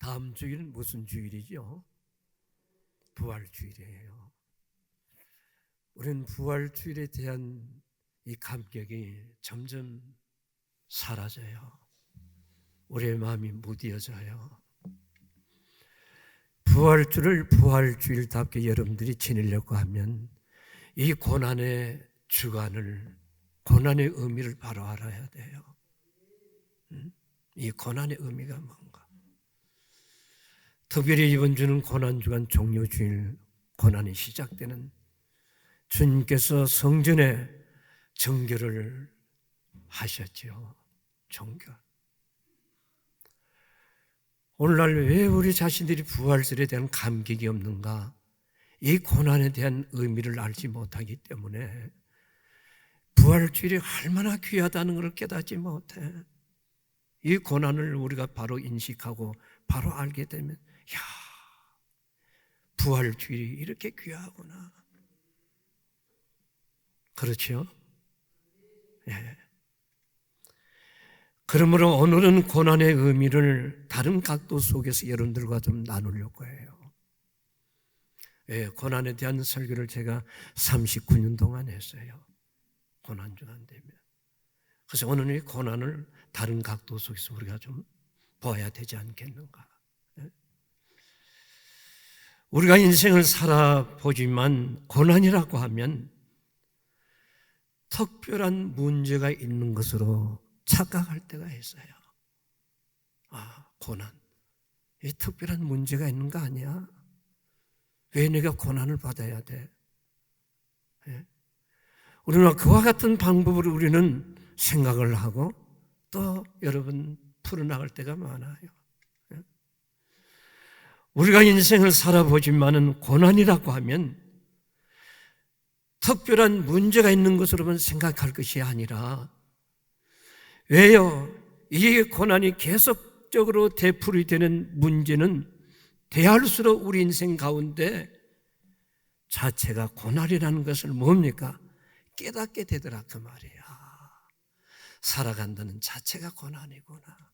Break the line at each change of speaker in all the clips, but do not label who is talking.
다음 주일은 무슨 주일이죠? 부활주일이에요. 우리는 부활주일에 대한 이 감격이 점점 사라져요. 우리의 마음이 무뎌져요. 부활주를 부활주일답게 여러분들이 지내려고 하면 이 고난의 주관을, 고난의 의미를 바로 알아야 돼요. 이 고난의 의미가 뭔가. 특별히 이번 주는 고난주간 종료주일, 고난이 시작되는 주님께서 성전에 정결을 하셨죠. 정결. 오늘날 왜 우리 자신들이 부활절에 대한 감격이 없는가? 이 고난에 대한 의미를 알지 못하기 때문에 부활주일이 얼마나 귀하다는 것을 깨닫지 못해. 이 고난을 우리가 바로 인식하고 바로 알게 되면 야, 부활주일이 이렇게 귀하구나. 그렇죠? 예. 그러므로 오늘은 고난의 의미를 다른 각도 속에서 여러분들과 좀 나누려고 해요. 예, 고난에 대한 설교를 제가 39년 동안 했어요. 고난주간 되면. 그래서 오늘은 이 고난을 다른 각도 속에서 우리가 좀 봐야 되지 않겠는가. 예? 우리가 인생을 살아보지만 고난이라고 하면 특별한 문제가 있는 것으로 착각할 때가 있어요. 아, 고난. 이 특별한 문제가 있는 거 아니야? 왜 내가 고난을 받아야 돼? 예? 우리는 그와 같은 방법으로 우리는 생각을 하고 또 여러분 풀어나갈 때가 많아요. 예? 우리가 인생을 살아보지만은 고난이라고 하면 특별한 문제가 있는 것으로만 생각할 것이 아니라 왜요? 이 고난이 계속적으로 되풀이 되는 문제는 대할수록 우리 인생 가운데 자체가 고난이라는 것을 뭡니까? 깨닫게 되더라 그 말이야. 살아간다는 자체가 고난이구나.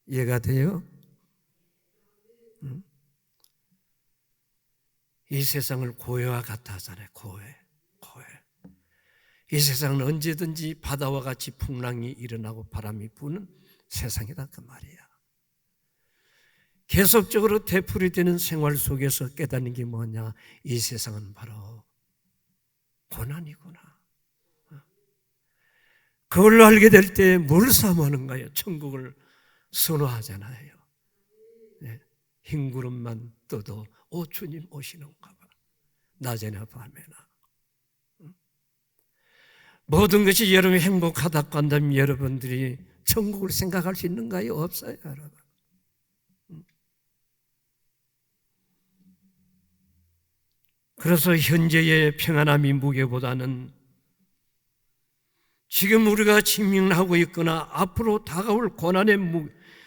이해가 돼요? 응? 이 세상을 고해와 같아 하잖아요. 고해. 이 세상은 언제든지 바다와 같이 풍랑이 일어나고 바람이 부는 세상이다 그 말이야. 계속적으로 되풀이되는 생활 속에서 깨닫는 게 뭐냐? 이 세상은 바로 고난이구나. 그걸 알게 될 때 뭘 사모하는가요? 천국을 선호하잖아요. 네. 흰 구름만 떠도 오 주님 오시는가 봐. 낮에나 밤에나. 모든 것이 여러분이 행복하다고 한다면 여러분들이 천국을 생각할 수 있는가요? 없어요, 여러분. 그래서 현재의 평안함이 무게보다는 지금 우리가 직면하고 있거나 앞으로 다가올 고난의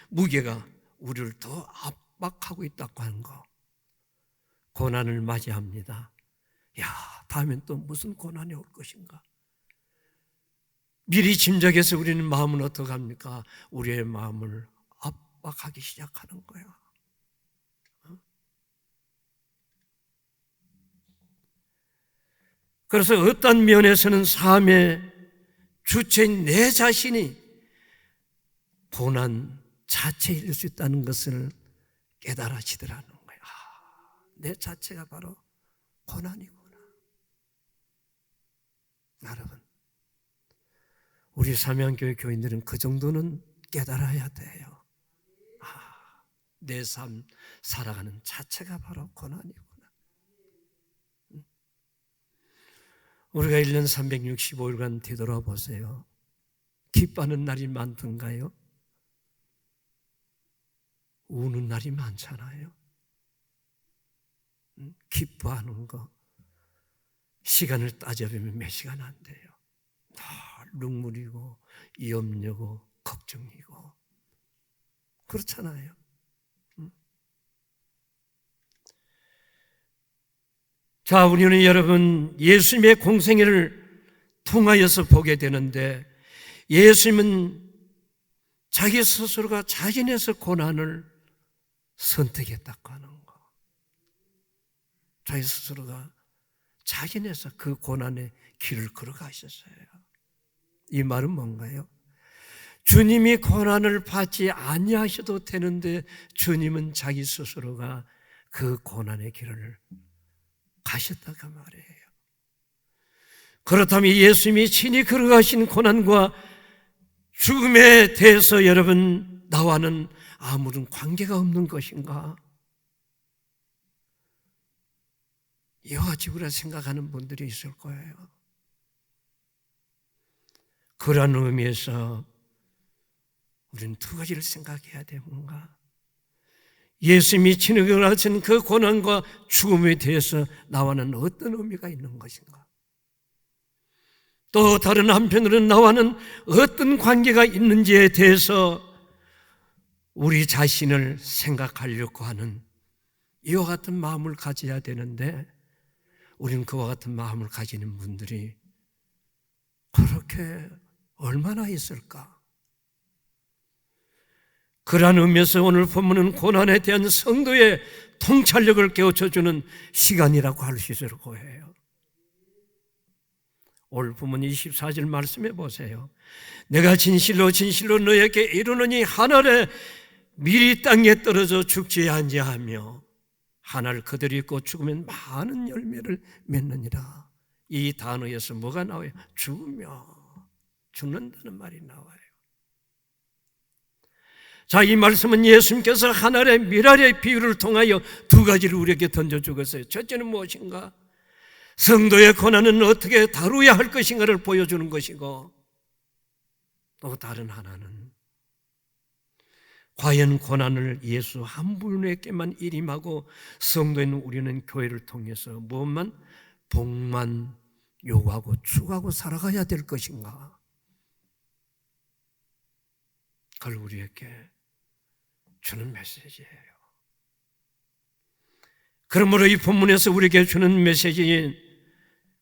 무게가 우리를 더 압박하고 있다고 하는 거. 고난을 맞이합니다. 야, 다음엔 또 무슨 고난이 올 것인가? 미리 짐작해서 우리는 마음은 어떻게 합니까? 우리의 마음을 압박하기 시작하는 거예요. 그래서 어떤 면에서는 삶의 주체인 내 자신이 고난 자체일 수 있다는 것을 깨달아지더라는 거예요. 아, 내 자체가 바로 고난이구나. 여러분, 우리 삼양교회 교인들은 그 정도는 깨달아야 돼요. 아, 내 삶 살아가는 자체가 바로 고난이구나. 우리가 1년 365일간 되돌아보세요. 기뻐하는 날이 많던가요? 우는 날이 많잖아요. 기뻐하는 거 시간을 따져보면 몇 시간 안 돼요. 다 눈물이고 염려고 걱정이고 그렇잖아요. 자, 우리는 여러분 예수님의 공생애를 통하여서 보게 되는데 예수님은 자기 스스로가 자진해서 고난을 선택했다고 하는 거. 자기 스스로가 자진해서 그 고난의 길을 걸어가셨어요. 이 말은 뭔가요? 주님이 고난을 받지 아니하셔도 되는데 주님은 자기 스스로가 그 고난의 길을 가셨다고 말이에요. 그렇다면 예수님이 친히 걸어가신 고난과 죽음에 대해서 여러분 나와는 아무런 관계가 없는 것인가? 이와 지구라 생각하는 분들이 있을 거예요. 그런 의미에서 우리는 두 가지를 생각해야 되는가? 예수님이 친히 걸어가신 그 고난과 죽음에 대해서 나와는 어떤 의미가 있는 것인가? 또 다른 한편으로는 나와는 어떤 관계가 있는지에 대해서 우리 자신을 생각하려고 하는 이와 같은 마음을 가져야 되는데 우리는 그와 같은 마음을 가지는 분들이 그렇게 얼마나 있을까? 그러한 의미에서 오늘 본문은 고난에 대한 성도의 통찰력을 깨우쳐주는 시간이라고 할 수 있을 거예요. 오늘 본문 24절 말씀해 보세요. 내가 진실로 진실로 너에게 이르노니 하늘에 밀이 땅에 떨어져 죽지 아니하며 하늘 그들이 있고 죽으면 많은 열매를 맺느니라. 이 단어에서 뭐가 나와요? 죽으며, 죽는다는 말이 나와요. 자, 이 말씀은 예수님께서 하늘의 미랄의 비유를 통하여 두 가지를 우리에게 던져주겠어요. 첫째는 무엇인가? 성도의 고난은 어떻게 다루어야 할 것인가를 보여주는 것이고, 또 다른 하나는 과연 고난을 예수 한 분에게만 일임하고 성도인 우리는 교회를 통해서 무엇만? 복만 요구하고 추구하고 살아가야 될 것인가? 그걸 우리에게 주는 메시지예요. 그러므로 이 본문에서 우리에게 주는 메시지인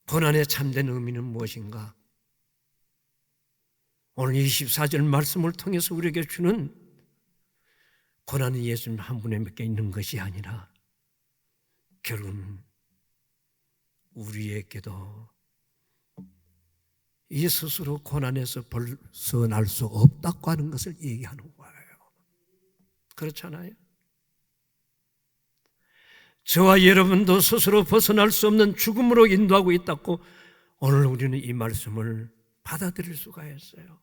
고난의 참된 의미는 무엇인가? 오늘 24절 말씀을 통해서 우리에게 주는 고난은 예수님 한 분에게 있는 것이 아니라 결국은 우리에게도 이 스스로 고난에서 벗어날 수 없다고 하는 것을 얘기하는 거예요. 그렇잖아요. 저와 여러분도 스스로 벗어날 수 없는 죽음으로 인도하고 있다고 오늘 우리는 이 말씀을 받아들일 수가 있어요.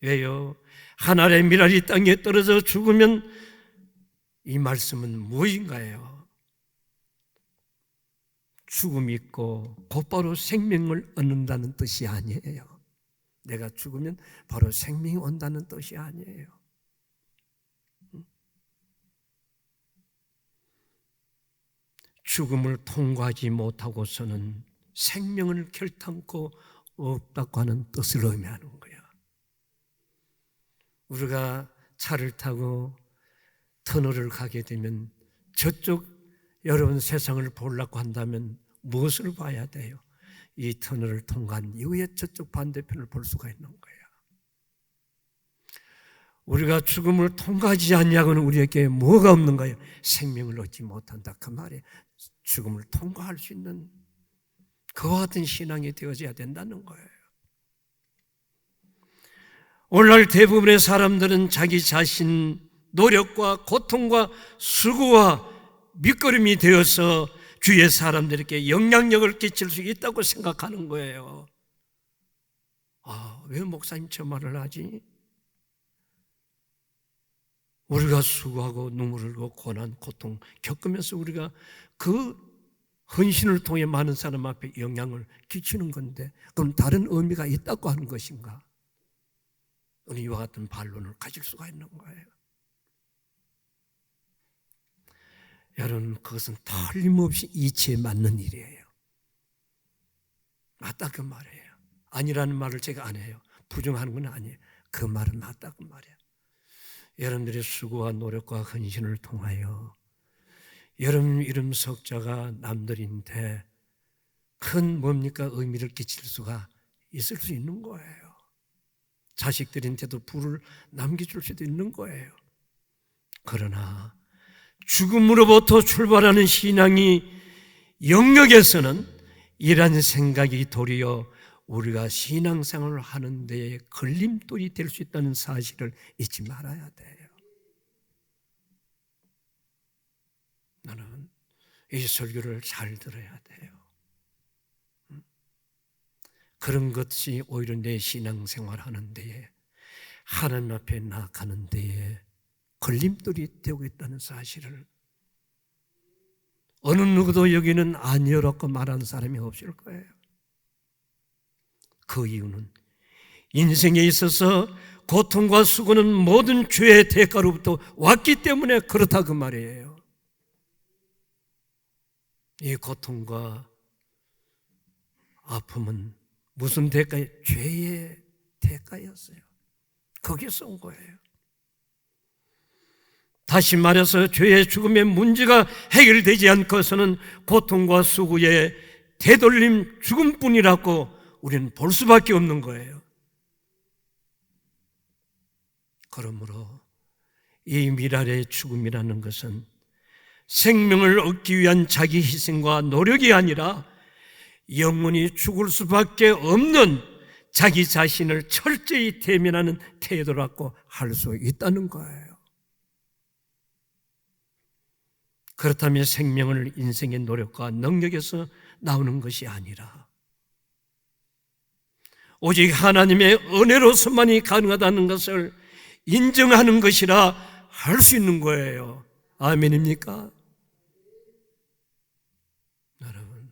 왜요? 하늘의 미랄이 땅에 떨어져 죽으면 이 말씀은 무엇인가요? 죽음이 있고 곧바로 생명을 얻는다는 뜻이 아니에요. 내가 죽으면 바로 생명이 온다는 뜻이 아니에요. 죽음을 통과하지 못하고서는 생명을 결탄코 없다고 하는 뜻을 의미하는 거야. 우리가 차를 타고 터널을 가게 되면 저쪽 여러분 세상을 보려고 한다면 무엇을 봐야 돼요? 이 터널을 통과한 이후에 저쪽 반대편을 볼 수가 있는 거예요. 우리가 죽음을 통과하지 않냐고는 우리에게 뭐가 없는가요? 생명을 얻지 못한다 그 말이에요. 죽음을 통과할 수 있는 그와 같은 신앙이 되어져야 된다는 거예요. 오늘날 대부분의 사람들은 자기 자신 노력과 고통과 수고와 밑거름이 되어서 주위의 사람들에게 영향력을 끼칠 수 있다고 생각하는 거예요. 왜 목사님 저 말을 하지? 우리가 수고하고 눈물을 흘리고 고난, 고통 겪으면서 우리가 그 헌신을 통해 많은 사람 앞에 영향을 끼치는 건데 그럼 다른 의미가 있다고 하는 것인가? 오늘 이와 같은 반론을 가질 수가 있는 거예요. 여러분, 그것은 틀림없이 이치에 맞는 일이에요. 맞다 그 말이에요. 아니라는 말을 제가 안 해요. 부정하는 건 아니에요. 그 말은 맞다 그 말이에요. 여러분들의 수고와 노력과 헌신을 통하여 여러분 이름 석자가 남들인데 큰 뭡니까 의미를 끼칠 수가 있을 수 있는 거예요. 자식들한테도 부를 남겨줄 수도 있는 거예요. 그러나 죽음으로부터 출발하는 신앙이 영역에서는 이런 생각이 도리어 우리가 신앙생활을 하는 데에 걸림돌이 될 수 있다는 사실을 잊지 말아야 돼요. 나는 이 설교를 잘 들어야 돼요. 그런 것이 오히려 내 신앙생활 하는 데에, 하나님 앞에 나아가는 데에 걸림돌이 되고 있다는 사실을 어느 누구도 여기는 아니라고 말하는 사람이 없을 거예요. 그 이유는 인생에 있어서 고통과 수고는 모든 죄의 대가로부터 왔기 때문에 그렇다 그 말이에요. 이 고통과 아픔은 무슨 대가예요? 죄의 대가였어요. 거기서 온 거예요. 다시 말해서 죄의 죽음의 문제가 해결되지 않고서는 고통과 수고의 되돌림 죽음뿐이라고 우리는 볼 수밖에 없는 거예요. 그러므로 이 미랄의 죽음이라는 것은 생명을 얻기 위한 자기 희생과 노력이 아니라 영원히 죽을 수밖에 없는 자기 자신을 철저히 대면하는 태도라고 할 수 있다는 거예요. 그렇다면 생명을 인생의 노력과 능력에서 나오는 것이 아니라 오직 하나님의 은혜로서만이 가능하다는 것을 인정하는 것이라 할 수 있는 거예요. 아멘입니까? 여러분,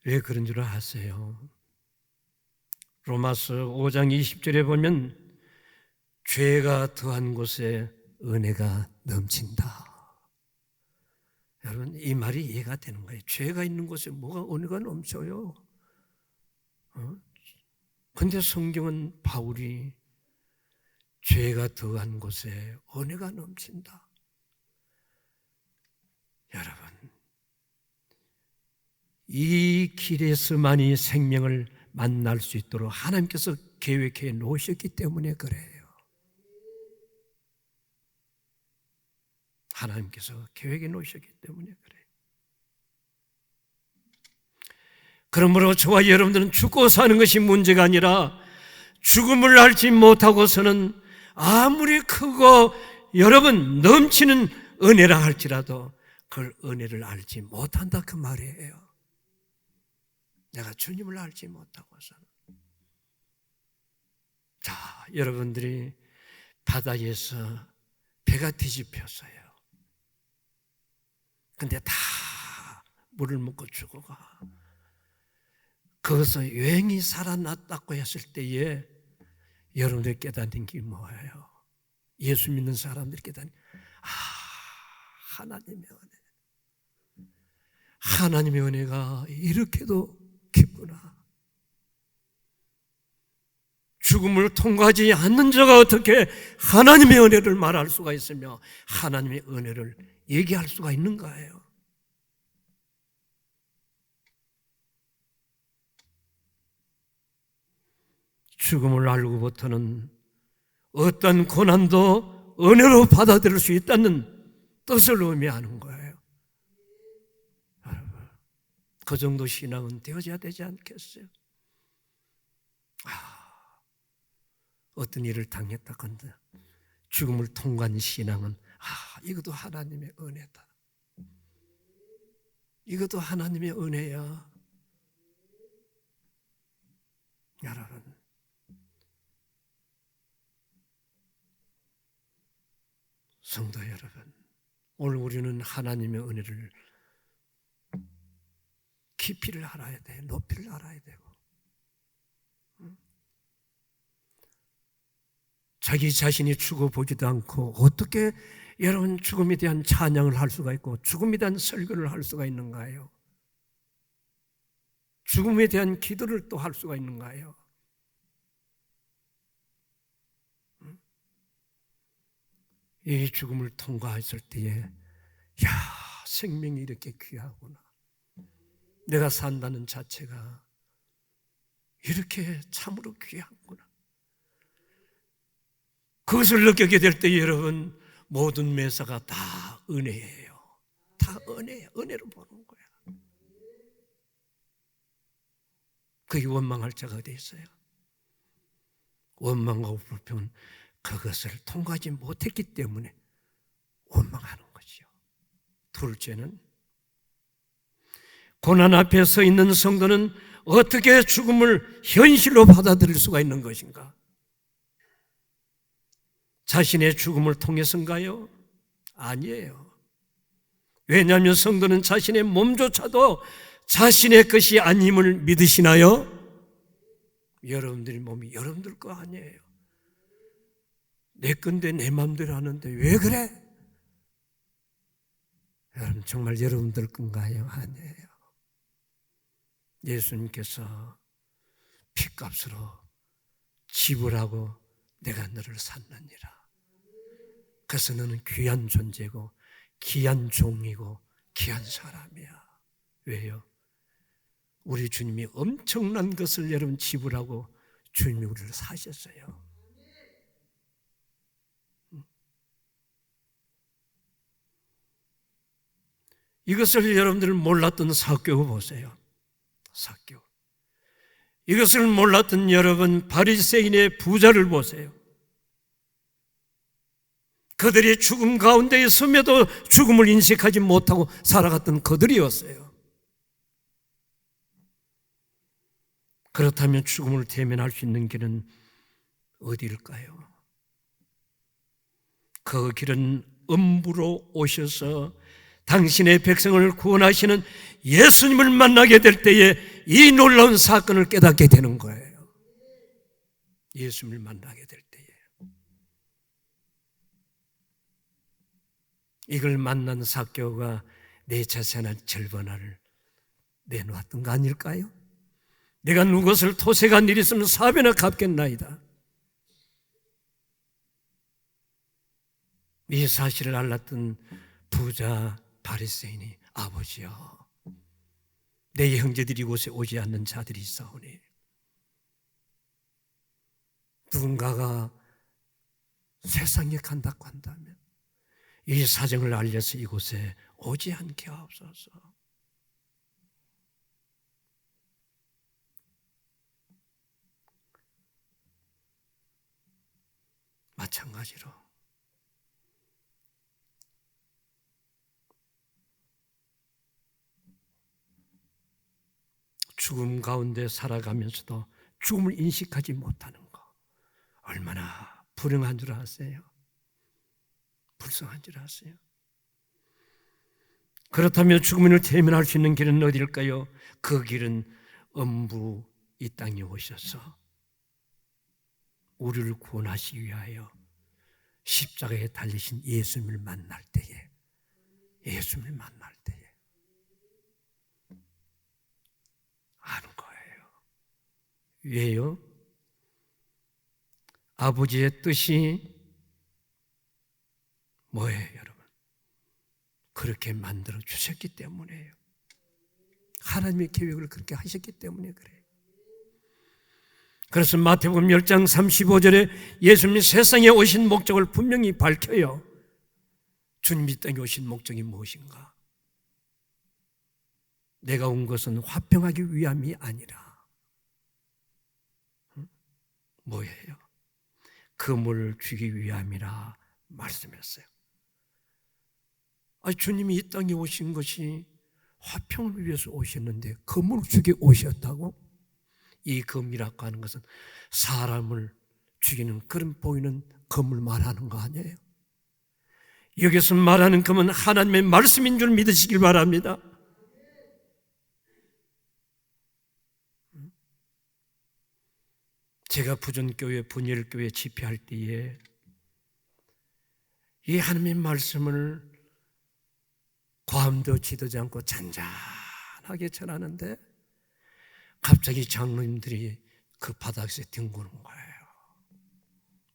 왜 그런 줄 아세요? 로마서 5장 20절에 보면 죄가 더한 곳에 은혜가 넘친다. 여러분, 이 말이 이해가 되는 거예요. 죄가 있는 곳에 뭐가 은혜가 넘쳐요? 근데 성경은 바울이 죄가 더한 곳에 은혜가 넘친다. 여러분, 이 길에서만이 생명을 만날 수 있도록 하나님께서 계획해 놓으셨기 때문에 그래요. 하나님께서 계획해 놓으셨기 때문에 그래요. 그러므로 저와 여러분들은 죽고 사는 것이 문제가 아니라 죽음을 알지 못하고서는 아무리 크고 여러분 넘치는 은혜라 할지라도 그 은혜를 알지 못한다 그 말이에요. 내가 주님을 알지 못하고서는. 자, 여러분들이 바다에서 배가 뒤집혔어요. 근데 다 물을 먹고 죽어가. 거기서 유행이 살아났다고 했을 때에 여러분들이 깨닫는 게 뭐예요? 예수 믿는 사람들이 깨닫는, 하나님의 은혜. 하나님의 은혜가 이렇게도 깊구나. 죽음을 통과하지 않는 자가 어떻게 하나님의 은혜를 말할 수가 있으며 하나님의 은혜를 얘기할 수가 있는가요? 죽음을 알고부터는 어떤 고난도 은혜로 받아들일 수 있다는 뜻을 의미하는 거예요. 여러분, 그 정도 신앙은 되어져야 되지 않겠어요? 어떤 일을 당했다건데 죽음을 통과한 신앙은 이것도 하나님의 은혜다. 이것도 하나님의 은혜야. 여러분, 성도 여러분, 오늘 우리는 하나님의 은혜를 깊이를 알아야 돼, 높이를 알아야 되고, 자기 자신이 죽어보지도 않고 어떻게 여러분 죽음에 대한 찬양을 할 수가 있고 죽음에 대한 설교를 할 수가 있는가요? 죽음에 대한 기도를 또 할 수가 있는가요? 이 죽음을 통과했을 때에 생명이 이렇게 귀하구나. 내가 산다는 자체가 이렇게 참으로 귀하구나. 그것을 느끼게 될 때 여러분, 모든 매사가 다 은혜예요. 다 은혜예요. 은혜로 보는 거야. 그게 원망할 자가 어디 있어요? 원망하고 불평은 그것을 통과하지 못했기 때문에 원망하는 거죠. 둘째는, 고난 앞에 서 있는 성도는 어떻게 죽음을 현실로 받아들일 수가 있는 것인가? 자신의 죽음을 통해서인가요? 아니에요. 왜냐하면 성도는 자신의 몸조차도 자신의 것이 아님을 믿으시나요? 여러분들의 몸이 여러분들 거 아니에요. 내 건데 내 마음대로 하는데 왜 그래? 여러분, 정말 여러분들 건가요? 아니에요. 예수님께서 핏값으로 지불하고 내가 너를 샀느니라. 그래서 너는 귀한 존재고 귀한 종이고 귀한 사람이야. 왜요? 우리 주님이 엄청난 것을 여러분 지불하고 주님이 우리를 사셨어요. 이것을 여러분들 몰랐던 삭개오 보세요. 삭개오. 이것을 몰랐던 여러분 바리새인의 부자를 보세요. 그들이 죽음 가운데 있음에도 죽음을 인식하지 못하고 살아갔던 그들이었어요. 그렇다면 죽음을 대면할 수 있는 길은 어디일까요? 그 길은 음부로 오셔서 당신의 백성을 구원하시는 예수님을 만나게 될 때에 이 놀라운 사건을 깨닫게 되는 거예요. 예수님을 만나게 될 때에. 이걸 만난 삭개오가 내 자산의 절반을 내놓았던 거 아닐까요? 내가 누구를 토색한 일이 있으면 4배나 갚겠나이다. 이 사실을 알았던 부자 바리새인이, 아버지여, 내 형제들이 이곳에 오지 않는 자들이 있사오니 누군가가 세상에 간다고 한다면 이 사정을 알려서 이곳에 오지 않게 하옵소서. 마찬가지로 죽음 가운데 살아가면서도 죽음을 인식하지 못하는 거, 얼마나 불행한 줄 아세요? 불쌍한 줄 아세요? 그렇다면 죽음을 대면할 수 있는 길은 어디일까요? 그 길은 음부 이 땅에 오셔서 우리를 구원하시기 위하여 십자가에 달리신 예수님을 만날 때에, 예수님을 만날 때에 아는 거예요. 왜요? 아버지의 뜻이 뭐예요, 여러분? 그렇게 만들어 주셨기 때문에요. 하나님의 계획을 그렇게 하셨기 때문에 그래요. 그래서 마태복음 10장 35절에 예수님이 세상에 오신 목적을 분명히 밝혀요. 주님이 땅에 오신 목적이 무엇인가? 내가 온 것은 화평하기 위함이 아니라 뭐예요? 금을 주기 위함이라 말씀했어요. 주님이 이 땅에 오신 것이 화평을 위해서 오셨는데 금을 주기 오셨다고? 이 금이라고 하는 것은 사람을 죽이는 그런 보이는 금을 말하는 거 아니에요? 여기서 말하는 금은 하나님의 말씀인 줄 믿으시길 바랍니다. 제가 부전교회, 분열교회 집회할 때에 이 하나님의 말씀을 과음도 지도지 않고 잔잔하게 전하는데 갑자기 장로님들이 그 바닥에서 뒹구는 거예요.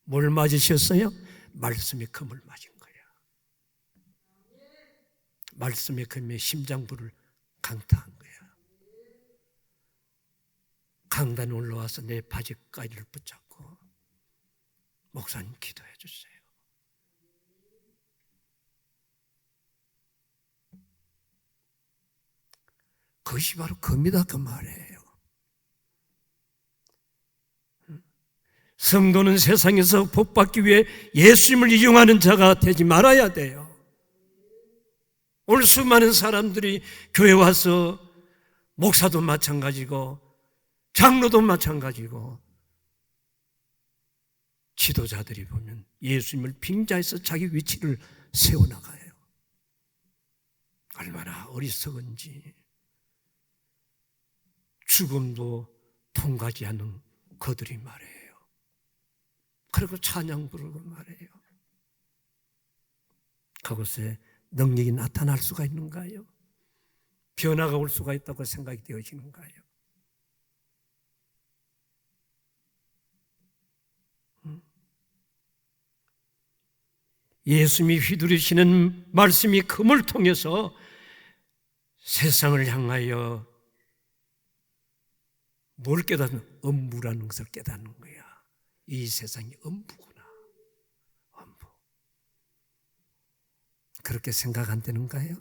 뭘 맞으셨어요? 말씀의 금을 맞은 거예요. 말씀의 금에 심장부를 강타한 거예요. 강단에 올라와서 내 바지가리를 붙잡고 목사님 기도해 주세요. 그것이 바로 겁니다. 그 말이에요. 성도는 세상에서 복받기 위해 예수님을 이용하는 자가 되지 말아야 돼요. 오늘 수많은 사람들이 교회 와서 목사도 마찬가지고 장로도 마찬가지고 지도자들이 보면 예수님을 빙자해서 자기 위치를 세워나가요. 얼마나 어리석은지. 죽음도 통과하지 않는 그들이 말이에요. 그리고 찬양 부르고 말이에요. 그곳에 능력이 나타날 수가 있는가요? 변화가 올 수가 있다고 생각이 되어지는가요? 예수님이 휘두르시는 말씀이 금을 통해서 세상을 향하여 뭘 깨닫는? 음부라는 것을 깨닫는 거야. 이 세상이 음부구나. 음부. 그렇게 생각 안 되는가요?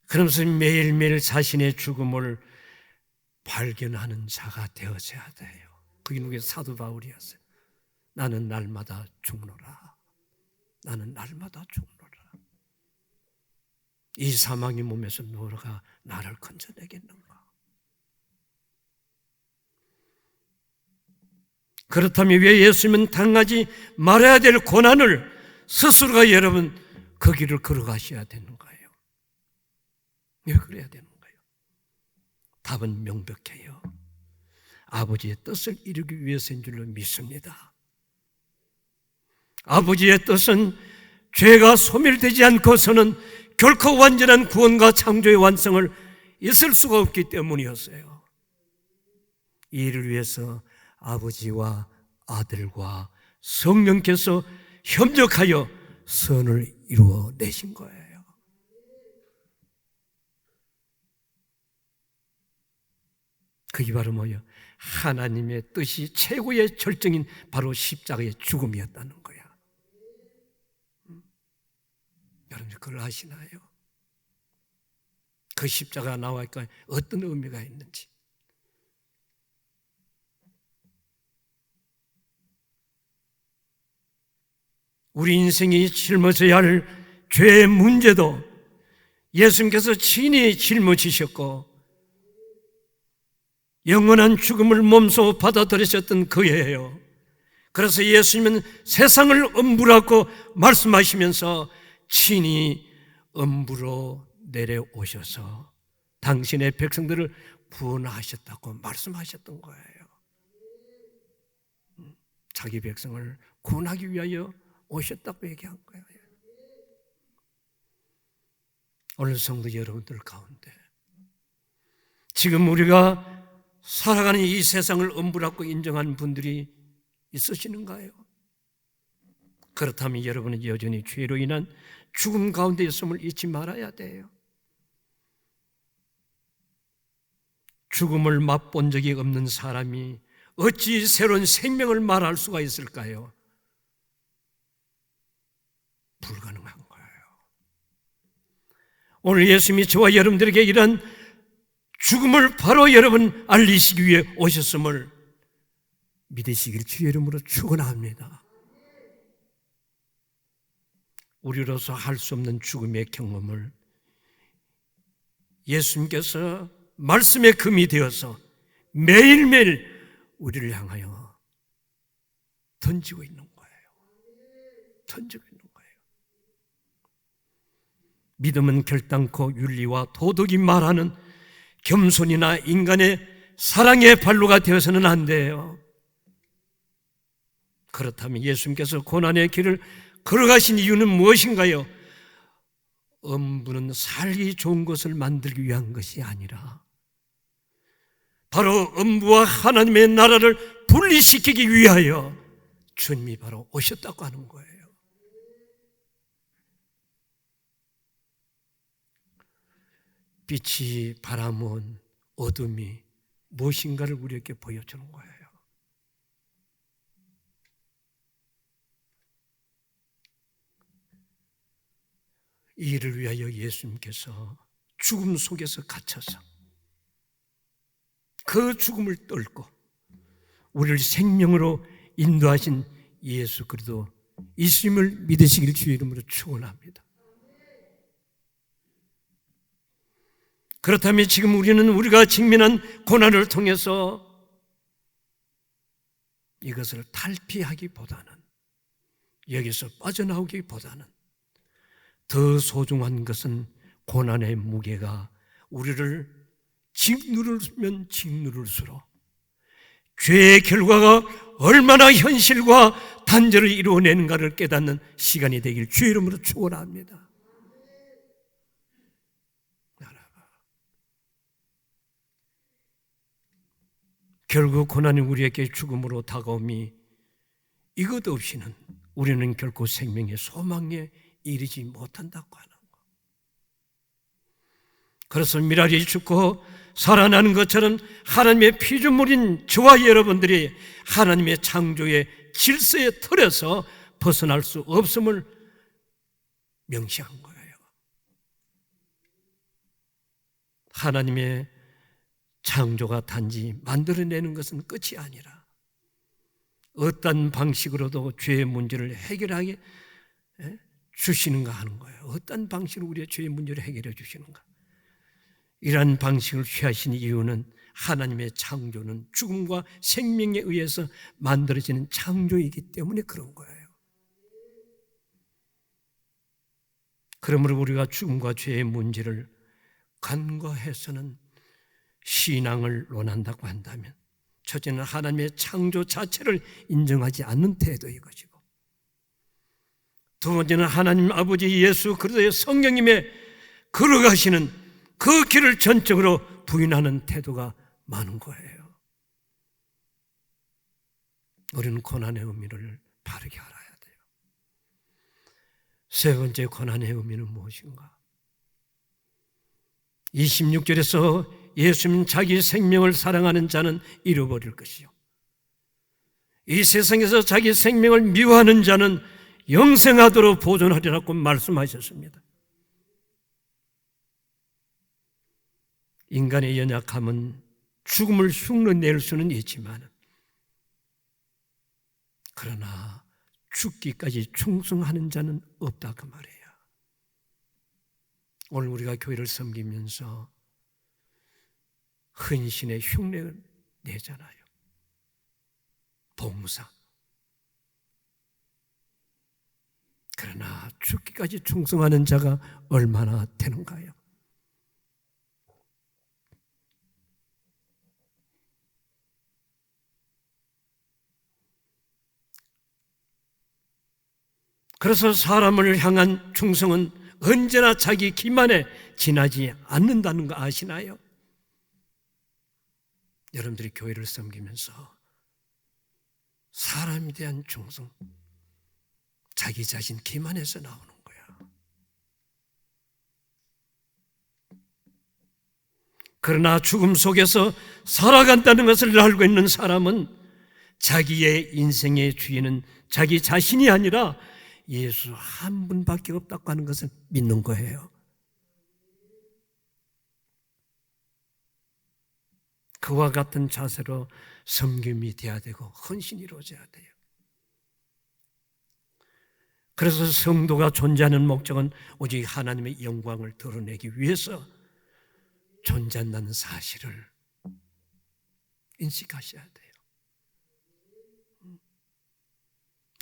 그러면서 매일매일 자신의 죽음을 발견하는 자가 되어져야 돼요. 그게 누구의 사도 바울이었어요. 나는 날마다 죽노라. 나는 날마다 죽노라. 이 사망의 몸에서 누가 나를 건져내겠는가? 그렇다면 왜 예수님은 당하지 말아야 될 고난을 스스로가 여러분 그 길을 걸어가셔야 되는 거예요? 왜 그래야 되는 거예요? 답은 명백해요. 아버지의 뜻을 이루기 위해서인 줄로 믿습니다. 아버지의 뜻은 죄가 소멸되지 않고서는 결코 완전한 구원과 창조의 완성을 있을 수가 없기 때문이었어요. 이 일을 위해서 아버지와 아들과 성령께서 협력하여 선을 이루어내신 거예요. 그게 바로 뭐예요? 하나님의 뜻이 최고의 절정인 바로 십자가의 죽음이었다는 거야. 여러분 그걸 아시나요? 그 십자가 나와니까 어떤 의미가 있는지. 우리 인생이 짊어져야 할 죄의 문제도 예수님께서 친히 짊어지셨고 영원한 죽음을 몸소 받아들이셨던 그예요. 그래서 예수님은 세상을 음부라고 말씀하시면서 친히 음부로 내려오셔서 당신의 백성들을 구원하셨다고 말씀하셨던 거예요. 자기 백성을 구원하기 위하여 오셨다고 얘기한 거예요. 오늘 성도 여러분들 가운데 지금 우리가 살아가는 이 세상을 음부라고 인정하는 분들이 있으시는가요? 그렇다면 여러분은 여전히 죄로 인한 죽음 가운데 있음을 잊지 말아야 돼요. 죽음을 맛본 적이 없는 사람이 어찌 새로운 생명을 말할 수가 있을까요? 불가능한 거예요. 오늘 예수님이 저와 여러분들에게 이런 죽음을 바로 여러분 알리시기 위해 오셨음을 믿으시길 주의 이름으로 축원합니다. 우리로서 할 수 없는 죽음의 경험을 예수님께서 말씀의 금이 되어서 매일매일 우리를 향하여 던지고 있는 거예요. 던지고 있는 거예요. 믿음은 결단코 윤리와 도덕이 말하는 겸손이나 인간의 사랑의 발로가 되어서는 안 돼요. 그렇다면 예수님께서 고난의 길을 걸어가신 이유는 무엇인가요? 음부는 살기 좋은 것을 만들기 위한 것이 아니라 바로 음부와 하나님의 나라를 분리시키기 위하여 주님이 바로 오셨다고 하는 거예요. 빛이 바라면 어둠이 무엇인가를 우리에게 보여주는 거예요. 이 일을 위하여 예수님께서 죽음 속에서 갇혀서 그 죽음을 떨고 우리를 생명으로 인도하신 예수 그리스도 예수님을 믿으시길 주의 이름으로 축원합니다. 그렇다면 지금 우리가 직면한 고난을 통해서 이것을 탈피하기보다는, 여기서 빠져나오기보다는 더 소중한 것은 고난의 무게가 우리를 짓누르면 짓누를수록 죄의 결과가 얼마나 현실과 단절을 이루어내는가를 깨닫는 시간이 되길 주의 이름으로 축원합니다. 결국 고난이 우리에게 죽음으로 다가옴이 이것 없이는 우리는 결코 생명의 소망에 이르지 못한다고 하는 것. 그래서 미랄이 죽고 살아나는 것처럼 하나님의 피조물인 저와 여러분들이 하나님의 창조의 질서의 틀에서 벗어날 수 없음을 명시한 거예요. 하나님의 창조가 단지 만들어내는 것은 끝이 아니라 어떤 방식으로도 죄의 문제를 해결하게 주시는가 하는 거예요. 어떤 방식으로 우리의 죄의 문제를 해결해 주시는가. 이러한 방식을 취하신 이유는 하나님의 창조는 죽음과 생명에 의해서 만들어지는 창조이기 때문에 그런 거예요. 그러므로 우리가 죽음과 죄의 문제를 간과해서는 신앙을 논한다고 한다면 첫째는 하나님의 창조 자체를 인정하지 않는 태도인 것이고, 두 번째는 하나님 아버지 예수 그리스도의 성령님의 걸어가시는 그 길을 전적으로 부인하는 태도가 많은 거예요. 우리는 고난의 의미를 바르게 알아야 돼요. 세 번째 고난의 의미는 무엇인가? 26절에서 예수님 자기 생명을 사랑하는 자는 잃어버릴 것이요, 이 세상에서 자기 생명을 미워하는 자는 영생하도록 보존하리라고 말씀하셨습니다. 인간의 연약함은 죽음을 흉내낼 수는 있지만, 그러나 죽기까지 충성하는 자는 없다 그 말이에요. 오늘 우리가 교회를 섬기면서 헌신의 흉내를 내잖아요. 봉사. 그러나 죽기까지 충성하는 자가 얼마나 되는가요? 그래서 사람을 향한 충성은 언제나 자기 기만에 지나지 않는다는 거 아시나요? 여러분들이 교회를 섬기면서 사람에 대한 충성, 자기 자신 기만에서 나오는 거야. 그러나 죽음 속에서 살아간다는 것을 알고 있는 사람은 자기의 인생의 주인은 자기 자신이 아니라 예수 한 분밖에 없다고 하는 것을 믿는 거예요. 그와 같은 자세로 섬김이 돼야 되고 헌신이 이루어져야 돼요. 그래서 성도가 존재하는 목적은 오직 하나님의 영광을 드러내기 위해서 존재한다는 사실을 인식하셔야 돼요.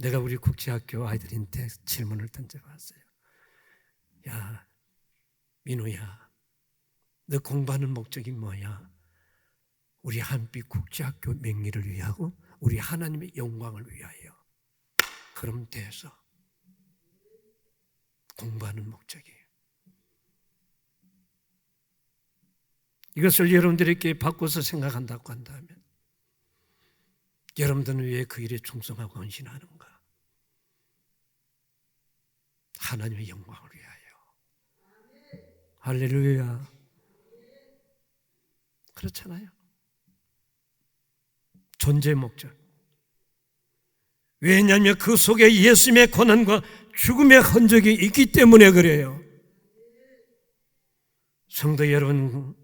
내가 우리 국제학교 아이들한테 질문을 던져봤어요. 야, 민우야, 너 공부하는 목적이 뭐야? 우리 한빛 국제학교 명예를 위하고 우리 하나님의 영광을 위하여. 그럼 돼서 공부하는 목적이에요. 이것을 여러분들에게 바꿔서 생각한다고 한다면 여러분들은 왜 그 일에 충성하고 헌신하는가? 하나님의 영광을 위하여. 할렐루야. 그렇잖아요. 존재 목적. 왜냐하면 그 속에 예수님의 고난과 죽음의 흔적이 있기 때문에 그래요. 성도 여러분,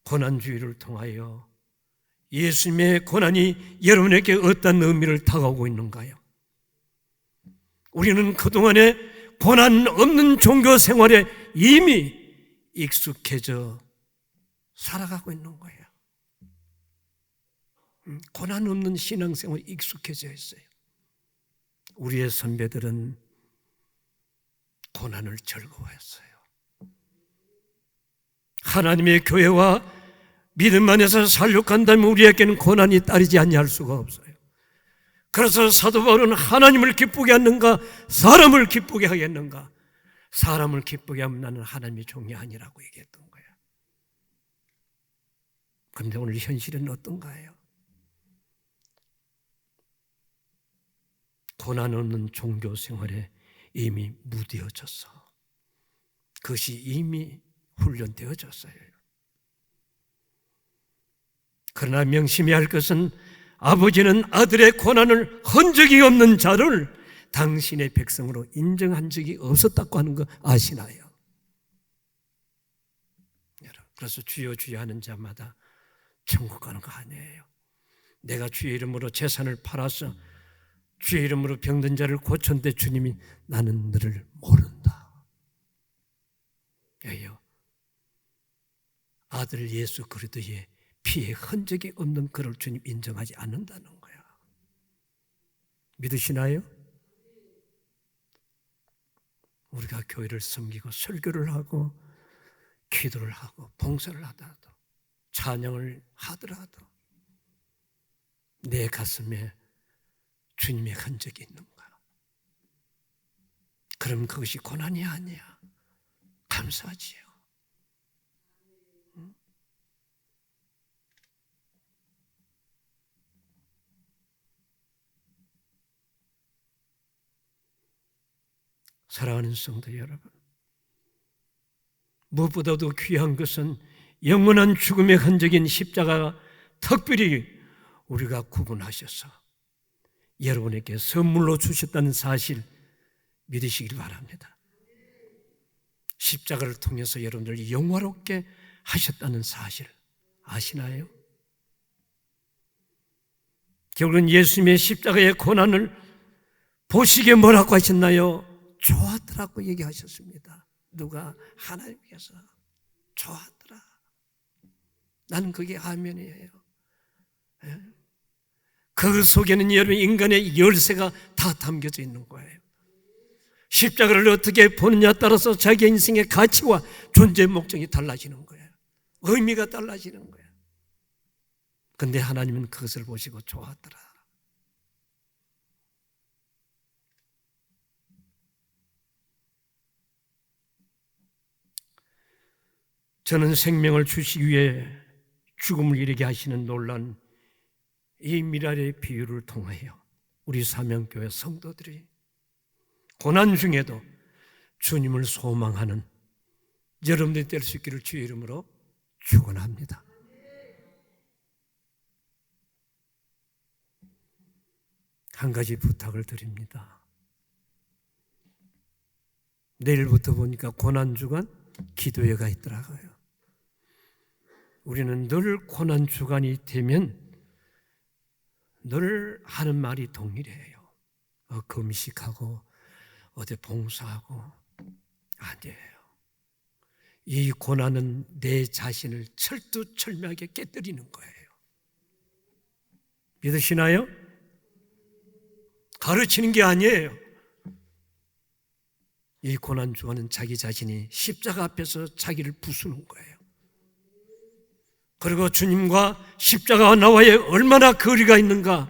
고난주의를 통하여 예수님의 고난이 여러분에게 어떤 의미를 다가오고 있는가요? 우리는 그동안에 고난 없는 종교 생활에 이미 익숙해져 살아가고 있는 거예요. 고난 없는 신앙생활에 익숙해져 있어요. 우리의 선배들은 고난을 즐거워했어요. 하나님의 교회와 믿음 안에서 살육한다면 우리에게는 고난이 따르지 않냐 할 수가 없어요. 그래서 사도 바울은 하나님을 기쁘게 하는가 사람을 기쁘게 하겠는가? 사람을 기쁘게 하면 나는 하나님의 종이 아니라고 얘기했던 거예요. 그런데 오늘 현실은 어떤가요? 고난 없는 종교 생활에 이미 무뎌졌어. 그것이 이미 훈련되어졌어요. 그러나 명심해야 할 것은 아버지는 아들의 고난을 흔적이 없는 자를 당신의 백성으로 인정한 적이 없었다고 하는 거 아시나요? 그래서 주여 주여 하는 자마다 천국 가는 거 아니에요. 내가 주의 이름으로 재산을 팔아서 주의 이름으로 병든 자를 고쳤는데 주님이 나는 너를 모른다. 왜요? 아들 예수 그리스도의 피의 흔적이 없는 그를 주님 인정하지 않는다는 거야. 믿으시나요? 우리가 교회를 섬기고 설교를 하고 기도를 하고 봉사를 하더라도 찬양을 하더라도 내 가슴에 주님의 흔적이 있는가? 그럼 그것이 고난이 아니야. 감사하지요. 사랑하는 성도 여러분, 무엇보다도 귀한 것은 영원한 죽음의 흔적인 십자가가 특별히 우리가 구분하셔서 여러분에게 선물로 주셨다는 사실 믿으시길 바랍니다. 십자가를 통해서 여러분들 영화롭게 하셨다는 사실 아시나요? 결국은 예수님의 십자가의 고난을 보시기에 뭐라고 하셨나요? 좋았더라고 얘기하셨습니다. 누가? 하나님께서 좋았더라. 나는 그게 아멘이에요. 그 속에는 여러분 인간의 열쇠가 다 담겨져 있는 거예요. 십자가를 어떻게 보느냐에 따라서 자기 인생의 가치와 존재 목적이 달라지는 거예요. 의미가 달라지는 거예요. 그런데 하나님은 그것을 보시고 좋았더라. 저는 생명을 주시기 위해 죽음을 이르게 하시는 놀란 이 미랄의 비유를 통하여 우리 사명교회 성도들이 고난 중에도 주님을 소망하는 여러분들이 될 수 있기를 주의 이름으로 축원합니다. 한 가지 부탁을 드립니다. 내일부터 보니까 고난주간 기도회가 있더라고요. 우리는 늘 고난주간이 되면 늘 하는 말이 동일해요. 금식하고 어디 봉사하고 아니에요. 이 고난은 내 자신을 철두철미하게 깨뜨리는 거예요. 믿으시나요? 가르치는 게 아니에요. 이 고난주간은 자기 자신이 십자가 앞에서 자기를 부수는 거예요. 그리고 주님과 십자가와 나와의 얼마나 거리가 있는가,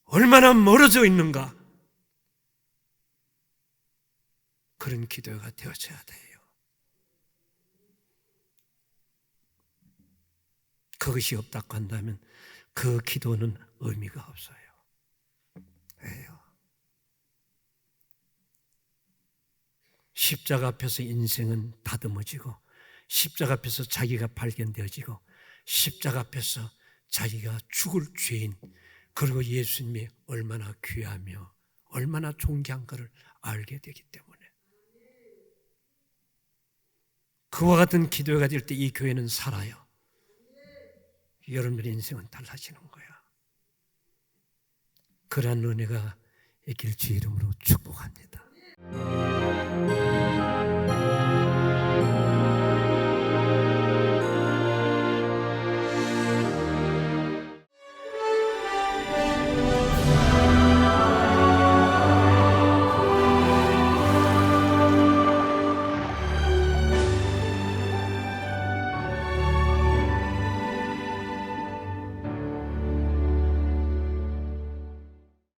얼마나 멀어져 있는가, 그런 기도가 되어져야 돼요. 그것이 없다고 한다면 그 기도는 의미가 없어요. 왜요? 십자가 앞에서 인생은 다듬어지고 십자가 앞에서 자기가 발견되어지고 십자가 앞에서 자기가 죽을 죄인, 그리고 예수님이 얼마나 귀하며 얼마나 존귀한 것을 알게 되기 때문에 그와 같은 기도가 될 때 이 교회는 살아요. 여러분들의 인생은 달라지는 거야. 그러한 은혜가 있길 주 이름으로 축복합니다.